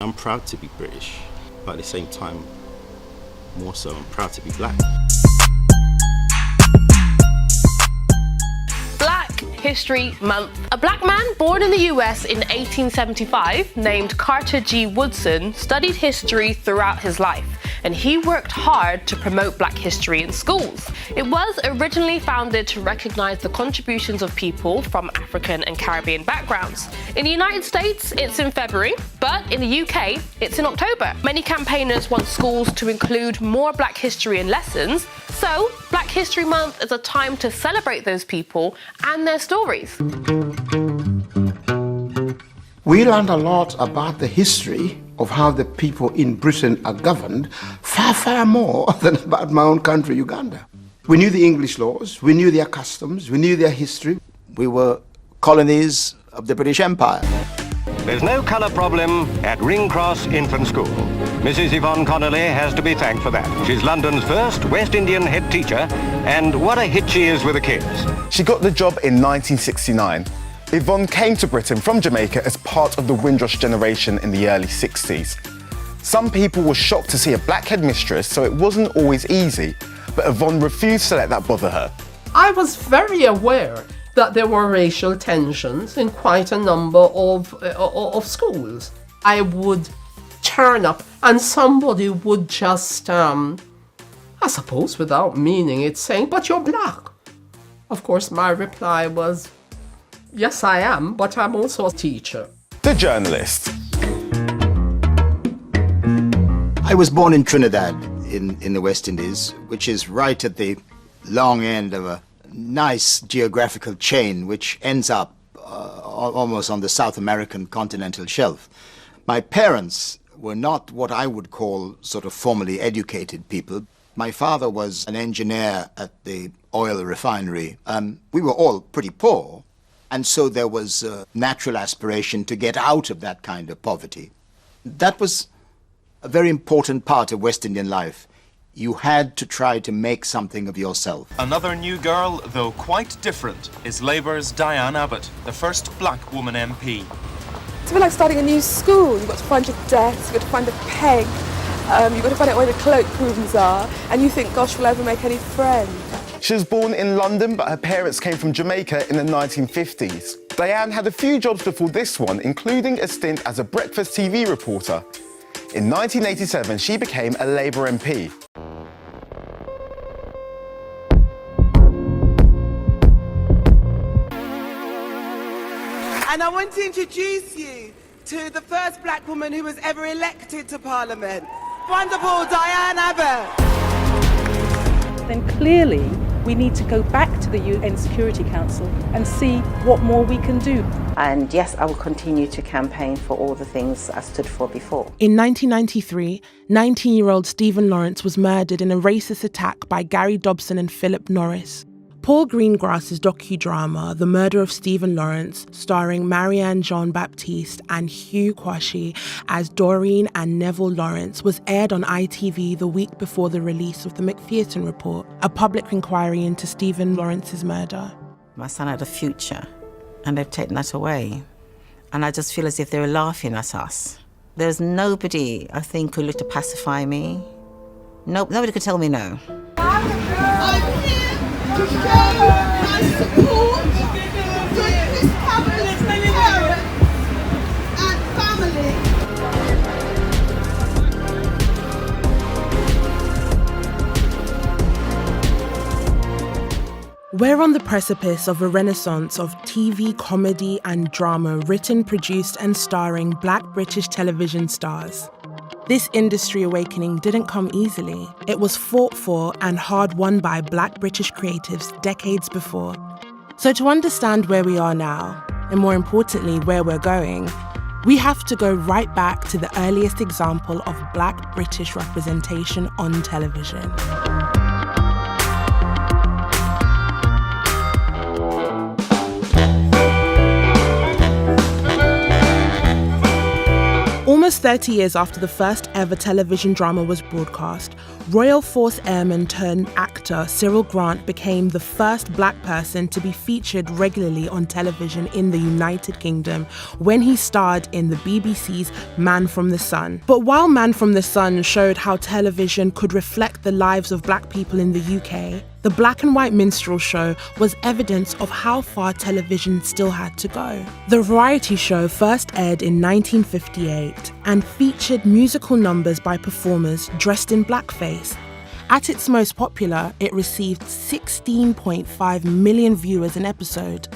I'm proud to be British, but at the same time, more so, I'm proud to be black. Black History Month. A black man born in the US in 1875 named Carter G. Woodson studied history throughout his life, and he worked hard to promote black history in schools. It was originally founded to recognize the contributions of people from African and Caribbean backgrounds. In the United States, it's in February, but in the UK, it's in October. Many campaigners want schools to include more black history in lessons, so Black History Month is a time to celebrate those people and their stories. We learned a lot about the history of how the people in Britain are governed, far, far more than about my own country, Uganda. We knew the English laws, we knew their customs, we knew their history. We were colonies of the British Empire. There's no colour problem at Ring Cross Infant School. Mrs. Yvonne Connolly has to be thanked for that. She's London's first West Indian head teacher, and what a hit she is with the kids. She got the job in 1969. Yvonne came to Britain from Jamaica as part of the Windrush generation in the early 60s. Some people were shocked to see a black headmistress, so it wasn't always easy, but Yvonne refused to let that bother her. I was very aware that there were racial tensions in quite a number of schools. I would turn up and somebody would just, I suppose without meaning it, saying, "But you're black." Of course, my reply was, "Yes, I am, but I'm also a teacher." The journalist. I was born in Trinidad in the West Indies, which is right at the long end of a nice geographical chain which ends up almost on the South American continental shelf. My parents were not what I would call sort of formally educated people. My father was an engineer at the oil refinery. We were all pretty poor, and so there was a natural aspiration to get out of that kind of poverty. That was a very important part of West Indian life. You had to try to make something of yourself. Another new girl, though quite different, is Labour's Diane Abbott, the first black woman MP. It's a bit like starting a new school. You've got to find your desk, you've got to find a peg, you've got to find out where the cloakrooms are, and you think, gosh, will I ever make any friends? She was born in London, but her parents came from Jamaica in the 1950s. Diane had a few jobs before this one, including a stint as a breakfast TV reporter. In 1987, she became a Labour MP. And I want to introduce you to the first black woman who was ever elected to Parliament. Wonderful Diane Abbott. Then clearly we need to go back to the UN Security Council and see what more we can do. And yes, I will continue to campaign for all the things I stood for before. In 1993, 19-year-old Stephen Lawrence was murdered in a racist attack by Gary Dobson and Philip Norris. Paul Greengrass's docudrama, The Murder of Stephen Lawrence, starring Marianne Jean-Baptiste and Hugh Quashie as Doreen and Neville Lawrence, was aired on ITV the week before the release of the McPherson Report, a public inquiry into Stephen Lawrence's murder. My son had a future, and they've taken that away. And I just feel as if they were laughing at us. There's nobody, I think, who looked to pacify me. Nobody could tell me no. To show my support for Chris Cabot's parents and family. We're on the precipice of a renaissance of TV, comedy and drama written, produced and starring black British television stars. This industry awakening didn't come easily. It was fought for and hard won by black British creatives decades before. So to understand where we are now, and more importantly, where we're going, we have to go right back to the earliest example of black British representation on television. Almost 30 years after the first ever television drama was broadcast, Royal Force Airman turned actor Cyril Grant became the first black person to be featured regularly on television in the United Kingdom when he starred in the BBC's Man from the Sun. But while Man from the Sun showed how television could reflect the lives of black people in the UK, the black and white minstrel show was evidence of how far television still had to go. The variety show first aired in 1958 and featured musical numbers by performers dressed in blackface. At its most popular, it received 16.5 million viewers an episode.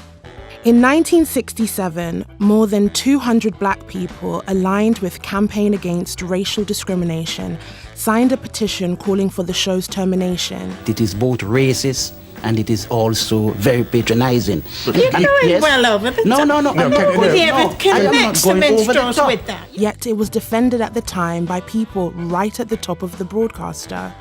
In 1967, more than 200 black people aligned with Campaign Against Racial Discrimination signed a petition calling for the show's termination. It is both racist and it is also very patronizing. You're going well over the top. No. I'm not connect the minstrels with that. Yet it was defended at the time by people right at the top of the broadcaster.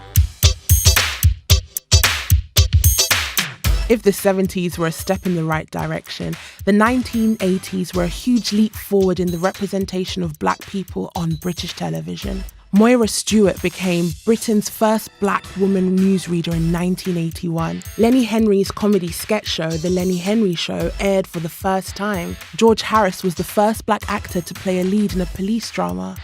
If the 70s were a step in the right direction, the 1980s were a huge leap forward in the representation of black people on British television. Moira Stewart became Britain's first black woman newsreader in 1981. Lenny Henry's comedy sketch show, The Lenny Henry Show, aired for the first time. George Harris was the first black actor to play a lead in a police drama.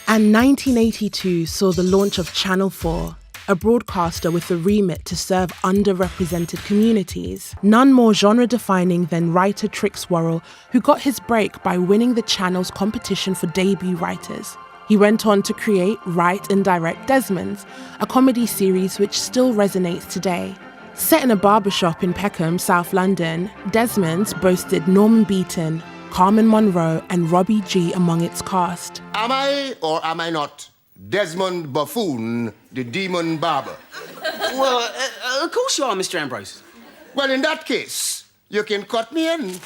And 1982 saw the launch of Channel 4, a broadcaster with a remit to serve underrepresented communities. None more genre-defining than writer Trix Worrell, who got his break by winning the channel's competition for debut writers. He went on to create, write and direct Desmond's, a comedy series which still resonates today. Set in a barbershop in Peckham, South London, Desmond's boasted Norman Beaton, Carmen Monroe and Robbie G among its cast. Am I or am I not Desmond Buffoon, the demon barber? Well, of course you are, Mr. Ambrose. Well, in that case, you can cut me in.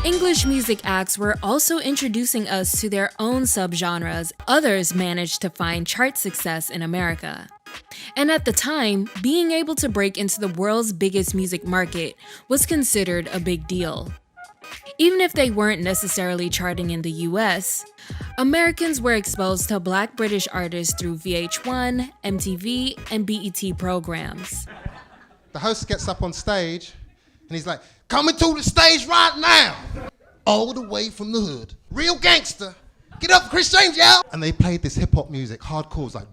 English music acts were also introducing us to their own subgenres others managed to find chart success in America. And at the time, being able to break into the world's biggest music market was considered a big deal. Even if they weren't necessarily charting in the US, Americans were exposed to Black British artists through VH1, MTV, and BET programs. The host gets up on stage and he's like, "Coming to the stage right now, all the way from the hood, real gangster. Get up, Chris James, y'all!" And they played this hip hop music, hardcore, was like,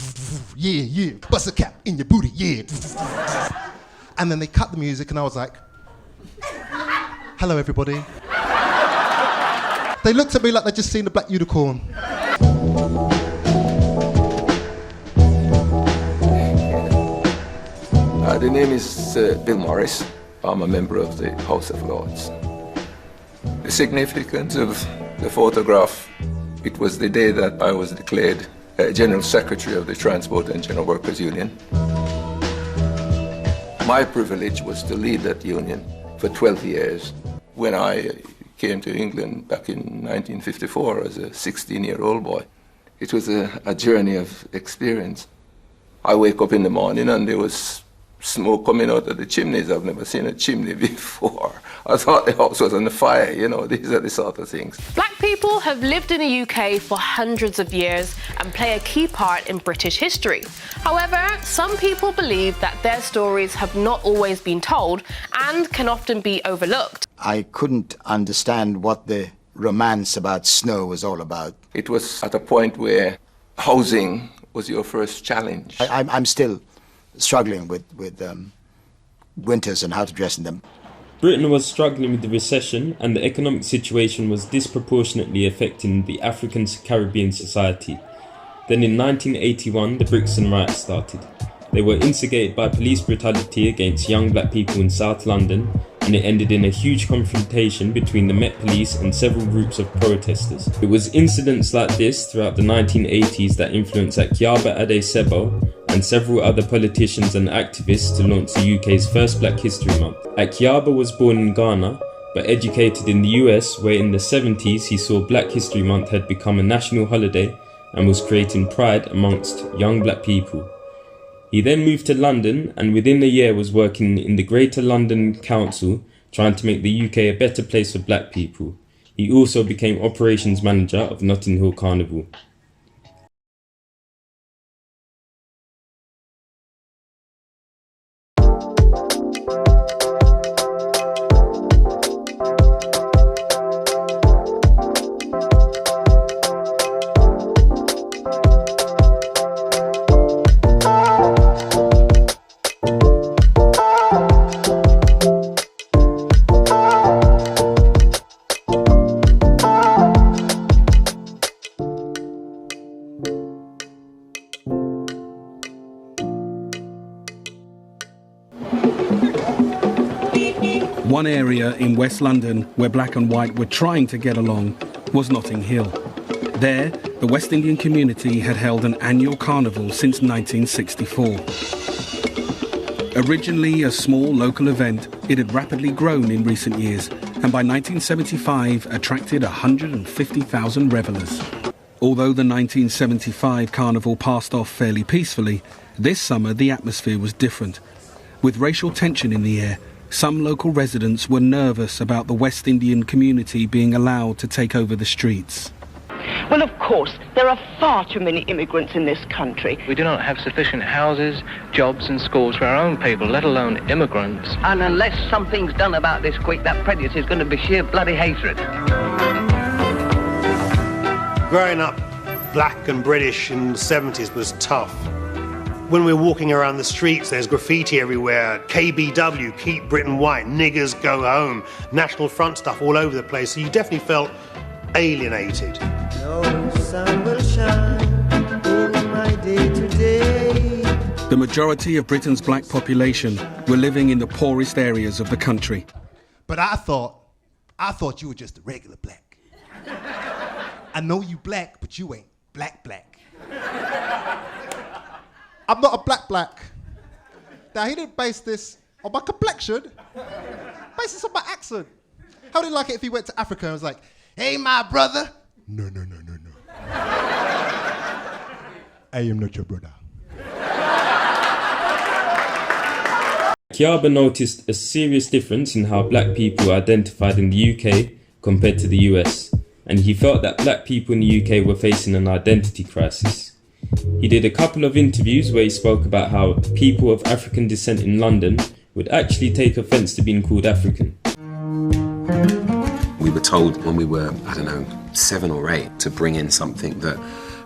yeah, bust a cap in your booty, yeah. And then they cut the music, and I was like, "Hello, everybody." They looked at me like they'd just seen the Black Unicorn. The name is Bill Morris. I'm a member of the House of Lords. The significance of the photograph, it was the day that I was declared General Secretary of the Transport and General Workers Union. My privilege was to lead that union for 12 years. When I came to England back in 1954 as a 16-year-old boy, it was a journey of experience. I wake up in the morning and there was smoke coming out of the chimneys. I've never seen a chimney before. I thought the house was on fire, you know, these are the sort of things. Black people have lived in the UK for hundreds of years and play a key part in British history. However, some people believe that their stories have not always been told and can often be overlooked. I couldn't understand what the romance about snow was all about. It was at a point where housing was your first challenge. I'm still struggling with winters and how to dress in them. Britain was struggling with the recession, and the economic situation was disproportionately affecting the African Caribbean society. Then in 1981, the Brixton riots started. They were instigated by police brutality against young black people in South London, and it ended in a huge confrontation between the Met Police and several groups of protesters. It was incidents like this throughout the 1980s that influenced Akiaba Adesebo and several other politicians and activists to launch the UK's first Black History Month. Akiaba was born in Ghana, but educated in the US, where in the 70s he saw Black History Month had become a national holiday and was creating pride amongst young black people. He then moved to London and within a year was working in the Greater London Council, trying to make the UK a better place for black people. He also became operations manager of Notting Hill Carnival. One area in West London where black and white were trying to get along was Notting Hill. There, the West Indian community had held an annual carnival since 1964. Originally a small local event, it had rapidly grown in recent years and by 1975 attracted 150,000 revellers. Although the 1975 carnival passed off fairly peacefully, this summer the atmosphere was different. With racial tension in the air, some local residents were nervous about the West Indian community being allowed to take over the streets. Well, of course, there are far too many immigrants in this country. We do not have sufficient houses, jobs and schools for our own people, let alone immigrants. And unless something's done about this quick, that prejudice is going to be sheer bloody hatred. Growing up black and British in the 70s was tough. When we're walking around the streets, there's graffiti everywhere. KBW, Keep Britain White, niggers go home, National Front stuff all over the place. So you definitely felt alienated. No sun will shine in my day-to-day. The majority of Britain's black population were living in the poorest areas of the country. But I thought you were just a regular black. I know you black, but you ain't black. I'm not a black. Now, he didn't base this on my complexion. Base this on my accent. How would he like it if he went to Africa and was like, hey, my brother? No. I am not your brother. Kiaba noticed a serious difference in how black people are identified in the UK compared to the US, and he felt that black people in the UK were facing an identity crisis. He did a couple of interviews where he spoke about how people of African descent in London would actually take offence to being called African. We were told when we were, 7 or 8 to bring in something that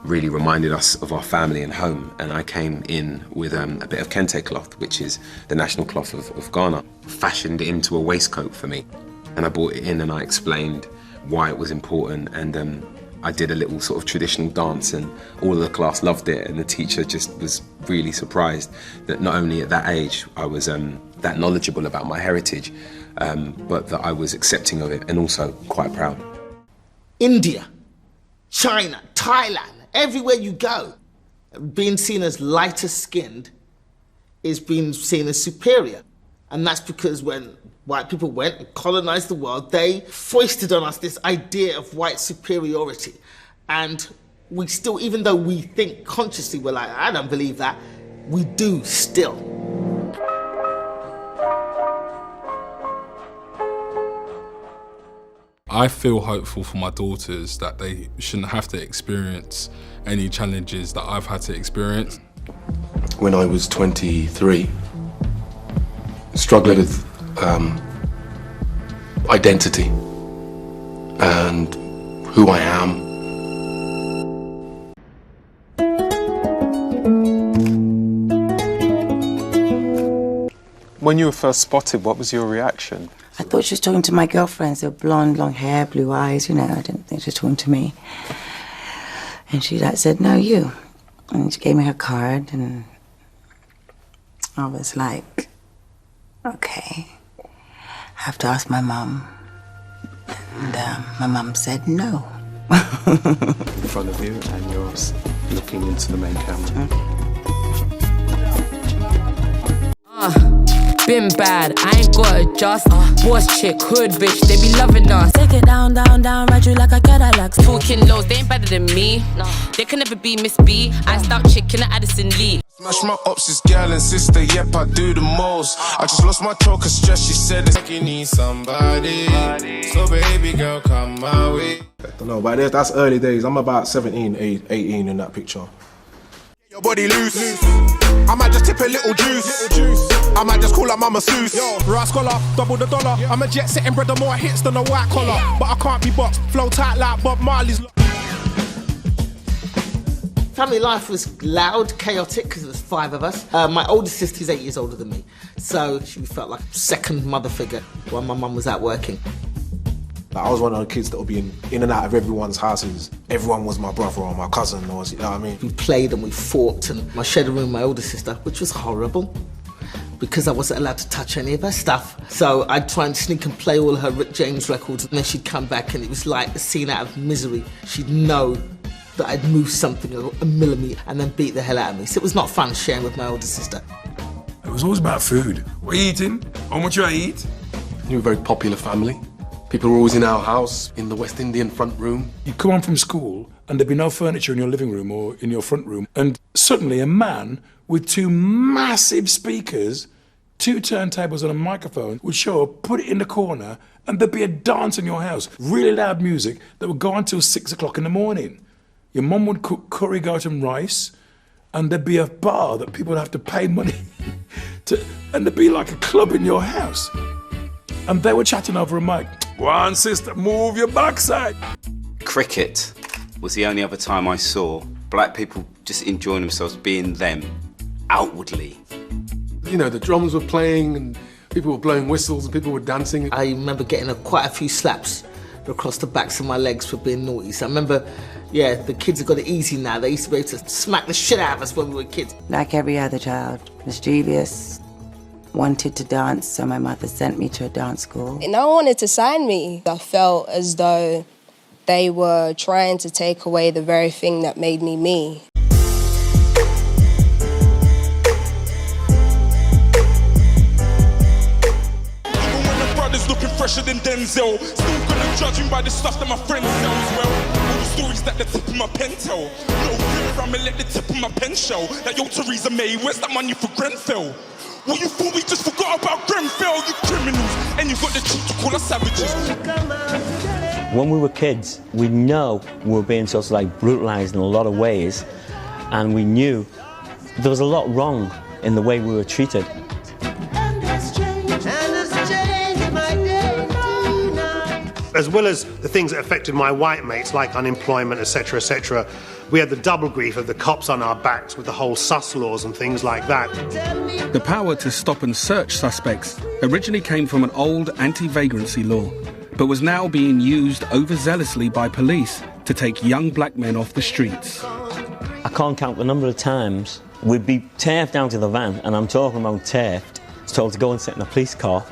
really reminded us of our family and home, and I came in with a bit of kente cloth, which is the national cloth of Ghana, fashioned into a waistcoat for me. And I brought it in and I explained why it was important, and I did a little sort of traditional dance, and all of the class loved it, and the teacher just was really surprised that not only at that age I was that knowledgeable about my heritage, but that I was accepting of it and also quite proud. India, China, Thailand, everywhere you go, being seen as lighter skinned is being seen as superior. And that's because when white people went and colonized the world, they foisted on us this idea of white superiority. And we still, even though we think consciously, we're like, I don't believe that, we do still. I feel hopeful for my daughters that they shouldn't have to experience any challenges that I've had to experience. When I was 23, struggling with identity and who I am. When you were first spotted, what was your reaction? I thought she was talking to my girlfriends. They were blonde, long hair, blue eyes, I didn't think she was talking to me. And she said, no, you. And she gave me her card, and I was like, okay, I have to ask my mum. And my mum said no. In front of you, and you're looking into the main camera. Been bad, I ain't got adjust. Boss chick, hood bitch, they be loving us. take it down, down, down, ride you like a Cadillac. Talking lows, they ain't better than me. They can never be Miss B. Iced out chicken at Addison Lee. Smash my ops' gal and sister, yep, I do the most. I just lost my throat cause stress, she said it's like you need somebody. So baby girl, come my way. I don't know, but that's early days. I'm about 17, 18 in that picture. Your body loose. I might just tip a little juice. I might just call up Mama Seuss. Yo, Rascola, double the dollar. I'm a jet setting brother, more hits than a white collar. But I can't be boxed, flow tight like Bob Marley's. Family life was loud, chaotic, because there was 5 of us. My older sister's 8 years older than me, so she felt like a second mother figure while my mum was out working. Like, I was one of the kids that would be in and out of everyone's houses. Everyone was my brother or my cousin, or you know what I mean? We played and we fought, and I shared a room with my older sister, which was horrible, because I wasn't allowed to touch any of her stuff. So I'd try and sneak and play all her Rick James records, and then she'd come back and it was like a scene out of Misery. She'd know that I'd move something a millimetre and then beat the hell out of me. So it was not fun sharing with my older sister. It was always about food. What are you eating? How much you eat? We were a very popular family. People were always in our house, in the West Indian front room. You'd come home from school and there'd be no furniture in your living room or in your front room. And suddenly a man with 2 massive speakers, 2 turntables and a microphone would show up, put it in the corner, and there'd be a dance in your house. Really loud music that would go on till 6 o'clock in the morning. Your mum would cook curry goat and rice, and there'd be a bar that people would have to pay money to, and there'd be like a club in your house. And they were chatting over a mic. One sister, move your backside. Cricket was the only other time I saw black people just enjoying themselves being them, outwardly. You know, the drums were playing and people were blowing whistles and people were dancing. I remember getting quite a few slaps across the backs of my legs for being naughty. So I remember, yeah, the kids have got it easy now. They used to be able to smack the shit out of us when we were kids. Like every other child, mischievous, wanted to dance, so my mother sent me to a dance school. No one wanted to sign me. I felt as though they were trying to take away the very thing that made me me. Looking fresher than Denzel. Still gonna judge him by the stuff that my friends tell as well. All the stories that the tip of my pen tell. No fear, I'ma let the tip of my pen show. Like, yo, Theresa May, where's that money for Grenfell? Well, you thought we just forgot about Grenfell, you criminals. And you got the truth to call us savages. When we were kids, we know we were being sort of like brutalised in a lot of ways. And we knew there was a lot wrong in the way we were treated. As well as the things that affected my white mates, like unemployment, etc., we had the double grief of the cops on our backs with the whole sus laws and things like that. The power to stop and search suspects originally came from an old anti-vagrancy law, but was now being used overzealously by police to take young black men off the streets. I can't count the number of times we'd be turfed down to the van, and I'm talking about turfed, told to go and sit in a police car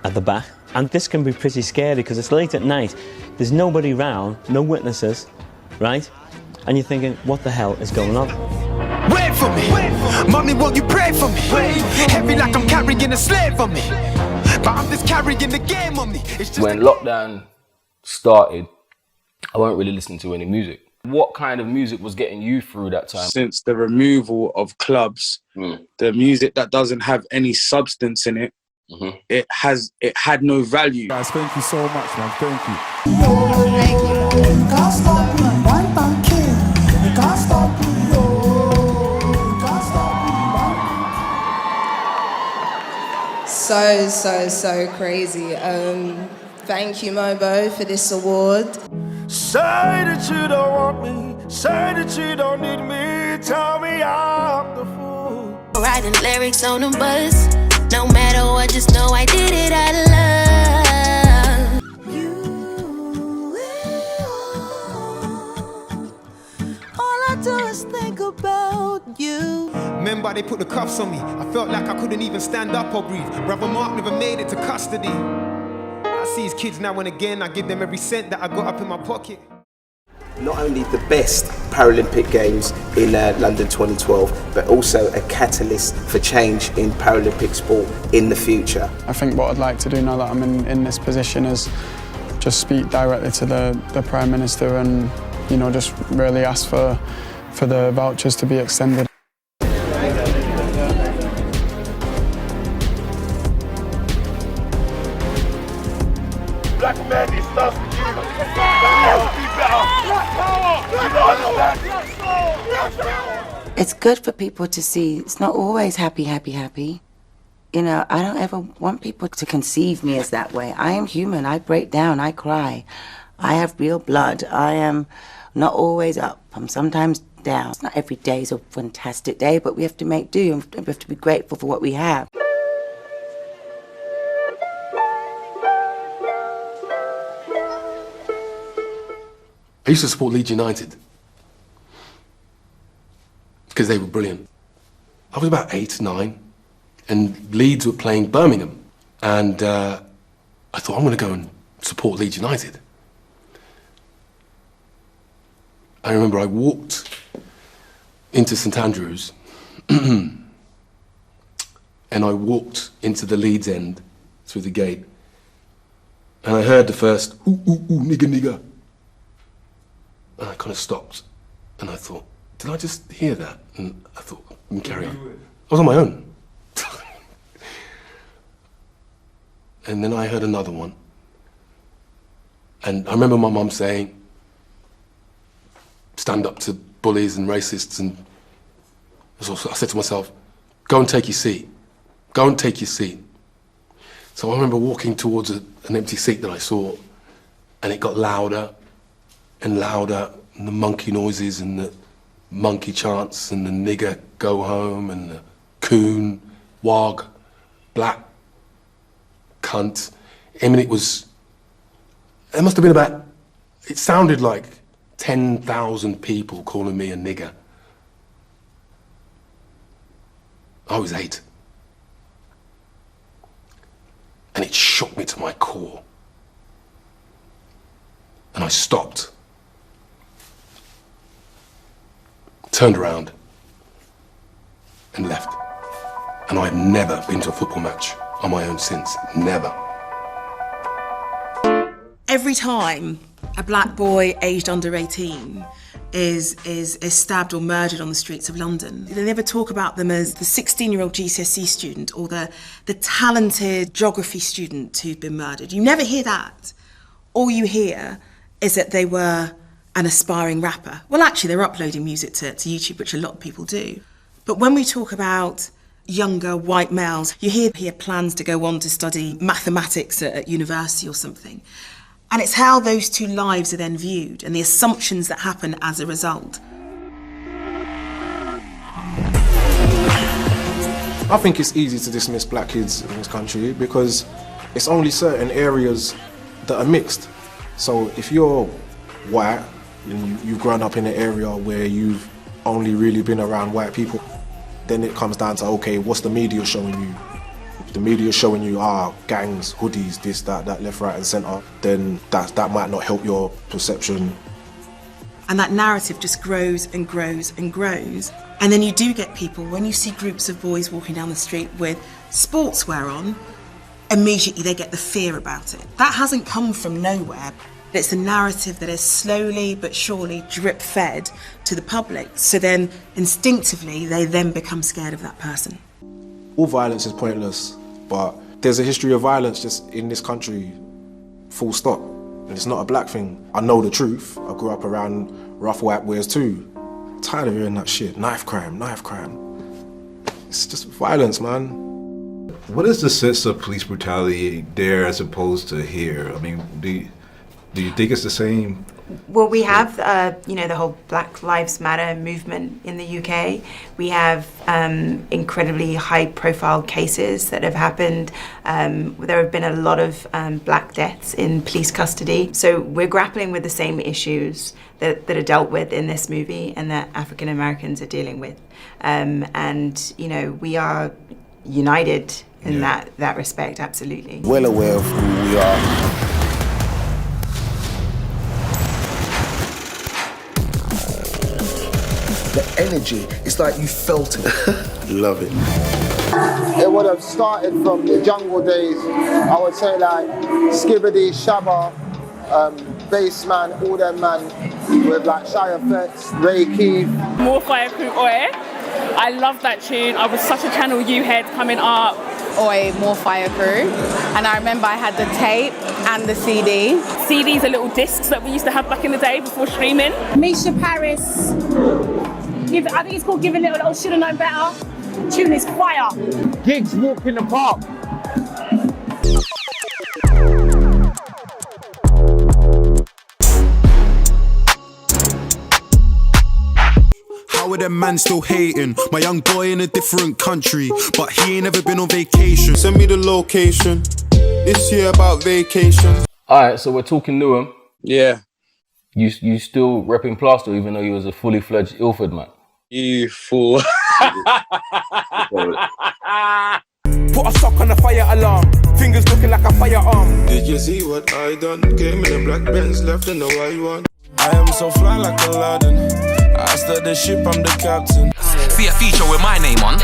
at the back. And this can be pretty scary because it's late at night, there's nobody around, no witnesses, right? And you're thinking, what the hell is going on? Wait for me, mommy, will you pray for me? Heavy like I'm carrying a slave on me, but I'm just carrying the game on me. When lockdown started, I weren't really listening to any music. What kind of music was getting you through that time? Since the removal of clubs, the music that doesn't have any substance in it, it had no value. Guys, thank you so much, man. Thank you. So crazy. Thank you, Mobo, for this award. Say that you don't want me, say that you don't need me, tell me I'm the fool. Writing lyrics on the bus, no matter what, just know I did it out of love. All I do is think about you. Remember they put the cuffs on me, I felt like I couldn't even stand up or breathe. Brother Mark never made it to custody. I see his kids now and again, I give them every cent that I got up in my pocket. Not only the best Paralympic Games in London 2012, but also a catalyst for change in Paralympic sport in the future. I think what I'd like to do now that I'm in this position is just speak directly to the Prime Minister and, you know, just really ask for the vouchers to be extended. Black man, it starts with you. Be better. Black power. Black power. It's good for people to see it's not always happy, happy, happy. You know, I don't ever want people to conceive me as that way. I am human. I break down. I cry. I have real blood. I am not always up. I'm sometimes down. It's not every day is a fantastic day, but we have to make do. We have to be grateful for what we have. I used to support Leeds United because they were brilliant. I was about 8, 9, and Leeds were playing Birmingham, and I thought, I'm going to go and support Leeds United. I remember I walked into St Andrews and I walked into the Leeds end through the gate, and I heard the first, ooh, ooh, ooh, nigga, nigga. And I kind of stopped, and I thought, did I just hear that? And I thought, I can carry on. I was on my own. And then I heard another one. And I remember my mum saying, stand up to bullies and racists. And so I said to myself, go and take your seat. Go and take your seat. So I remember walking towards an empty seat that I saw, and it got louder and louder, and the monkey noises and the monkey chants and the nigger go home and the coon, wog, black, cunt. I mean, it must have been about, it sounded like 10,000 people calling me a nigger. I was 8. And it shook me to my core. And I stopped. Turned around and left. And I've never been to a football match on my own since. Never. Every time a black boy aged under 18 is stabbed or murdered on the streets of London, they never talk about them as the 16-year-old GCSE student or the talented geography student who'd been murdered. You never hear that. All you hear is that they were an aspiring rapper. Well, actually, they're uploading music to YouTube, which a lot of people do. But when we talk about younger white males, you hear plans to go on to study mathematics at university or something. And it's how those two lives are then viewed and the assumptions that happen as a result. I think it's easy to dismiss black kids in this country because it's only certain areas that are mixed. So if you're white and you've grown up in an area where you've only really been around white people, then it comes down to, okay, what's the media showing you? If the media showing you gangs, hoodies, this, that, left, right and centre, then that might not help your perception. And that narrative just grows and grows and grows. And then you do get people, when you see groups of boys walking down the street with sportswear on, immediately they get the fear about it. That hasn't come from nowhere. It's a narrative that is slowly but surely drip-fed to the public. So then, instinctively, they then become scared of that person. All violence is pointless, but there's a history of violence just in this country, full stop. And it's not a black thing. I know the truth. I grew up around rough white boys too. I'm tired of hearing that shit. Knife crime, knife crime. It's just violence, man. What is the sense of police brutality there as opposed to here? I mean, do you think it's the same? Well, we have, the whole Black Lives Matter movement in the UK. We have incredibly high-profile cases that have happened. There have been a lot of black deaths in police custody. So we're grappling with the same issues that are dealt with in this movie and that African Americans are dealing with. We are united in that respect, absolutely. Well aware of who we are. The energy, it's like you felt it. Love it. It would have started from the jungle days. I would say like Skibbity, Shabba, Bass Man, all them man with like Shy Effects, Ray Keith. More Fire Crew Oi. I love that tune. I was such a Channel U head coming up. Oi, More Fire Crew. And I remember I had the tape and the CD. CDs are little discs that we used to have back in the day before streaming. Misha Paris. I think it's called Giving It a Little Shoulda Known Better. Tune is fire. Gigs Walk in the Park. How are them man still hating? My young boy in a different country, but he ain't ever been on vacation. Send me the location. This year about vacation. Alright, so we're talking Newham. Yeah. You still repping Plaster even though you was a fully fledged Ilford man? You fool. Put a sock on the fire alarm. Fingers looking like a firearm. Did you see what I done? Came in a black Benz, left in the white one. I am so fly like Aladdin. I started the ship, I'm the captain. See a feature with my name on.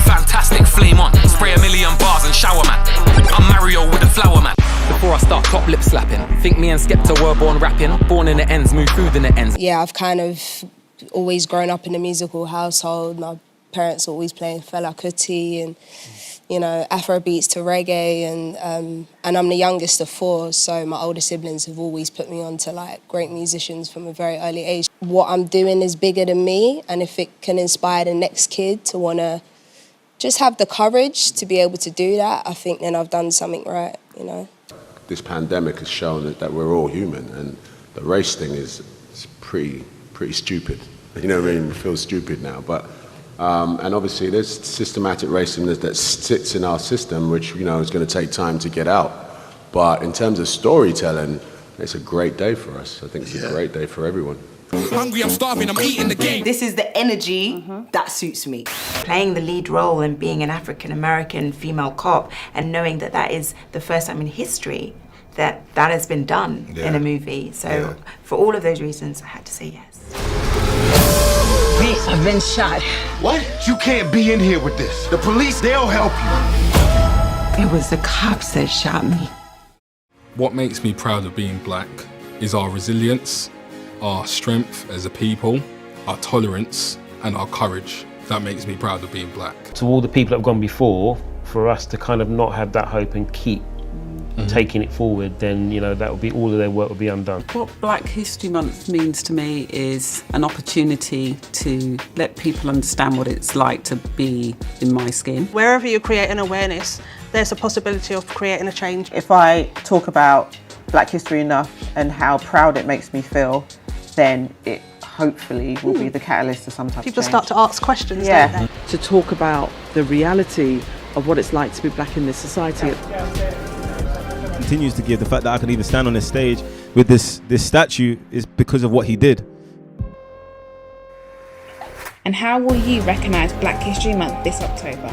Fantastic flame on. Spray a million bars and shower man. I'm Mario with a flower man. Before I start top lip slapping, think me and Skepta were born rapping. Born in the ends, move through in the ends. Yeah, I've kind of always grown up in a musical household. My parents always playing Fela Kuti and, you know, Afro beats to reggae, and I'm the youngest of four, so my older siblings have always put me on to like great musicians from a very early age. What I'm doing is bigger than me, and if it can inspire the next kid to want to just have the courage to be able to do that, I think then I've done something right, you know. This pandemic has shown that we're all human, and the race thing is pretty stupid. You know what I mean? It feels stupid now, but and obviously there's systematic racism that sits in our system, which, you know, is going to take time to get out. But in terms of storytelling, it's a great day for us. I think it's a great day for everyone. Hungry, I'm starving, I'm eating the game. This is the energy that suits me. Playing the lead role and being an African-American female cop and knowing that that is the first time in history that that has been done in a movie. So for all of those reasons, I had to say yes. I've been shot. What? You can't be in here with this. The police, they'll help you. It was the cops that shot me. What makes me proud of being black is our resilience, our strength as a people, our tolerance, and our courage. That makes me proud of being black. To all the people that have gone before, for us to kind of not have that hope and keep taking it forward, then, you know, that would be, all of their work would be undone. What Black History Month means to me is an opportunity to let people understand what it's like to be in my skin. Wherever you create an awareness, there's a possibility of creating a change. If I talk about Black history enough and how proud it makes me feel, then it hopefully will be the catalyst to some type of change. People start to ask questions, don't they? To talk about the reality of what it's like to be black in this society. Continues to give. The fact that I can even stand on this stage with this statue is because of what he did. And how will you recognise Black History Month this October?